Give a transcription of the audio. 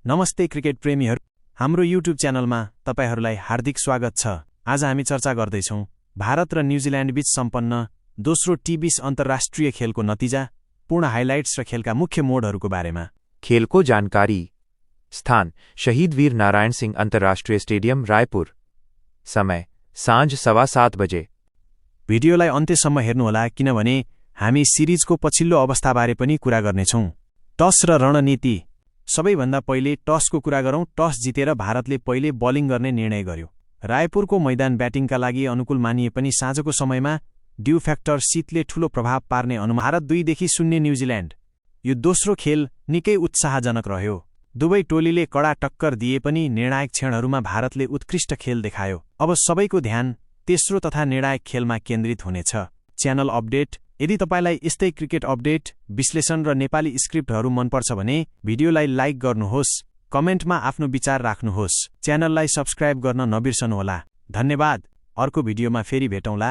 नमस्ते क्रिकेट प्रेमीहरू, हाम्रो युट्युब च्यानलमा तपाईहरूलाई हार्दिक स्वागत छ। आज हामी चर्चा गर्दैछौँ भारत र न्युजिल्यान्ड बीच सम्पन्न दोस्रो टी20 अन्तर्राष्ट्रिय खेलको नतिजा, पूर्ण हाइलाइट्स र खेलका मुख्य मोडहरूको बारेमा। खेलको जानकारी। स्थान: शहीद वीर नारायण सिंह अन्तर्राष्ट्रिय स्टेडियम, रायपुर। समय: साँझ 7:15 बजे। भिडियोलाई अन्त्यसम्म हेर्नुहोला किनभने हामी सिरिजको पछिल्लो अवस्थाबारे पनि कुरा गर्नेछौँ। टस र रणनीति। सबैभन्दा पहिले टसको कुरा गरौँ। टस जितेर भारतले पहिले बलिङ गर्ने निर्णय गर्यो। रायपुरको मैदान ब्याटिङका लागि अनुकूल मानिए पनि साँझको समयमा ड्यू फ्याक्टर शीतले ठूलो प्रभाव पार्ने अनुमान। भारत 2-0 न्युजिल्यान्ड। यो दोस्रो खेल निकै उत्साहजनक रह्यो। दुवै टोलीले कडा टक्कर दिए पनि निर्णायक क्षणहरूमा भारतले उत्कृष्ट खेल देखायो। अब सबैको ध्यान तेस्रो तथा निर्णायक खेलमा केन्द्रित हुनेछ। Channel update. यदि तपाईलाई यस्तै क्रिकेट अपडेट, विश्लेषण र नेपाली स्क्रिप्टहरू मनपर्छ भने भिडियोलाई लाइक गर्नुहोस्, कमेन्टमा आफ्नो विचार राख्नुहोस्। च्यानललाई सब्स्क्राइब गर्न नबिर्सनुहोला। धन्यवाद। अर्को भिडियोमा फेरि भेटौँला।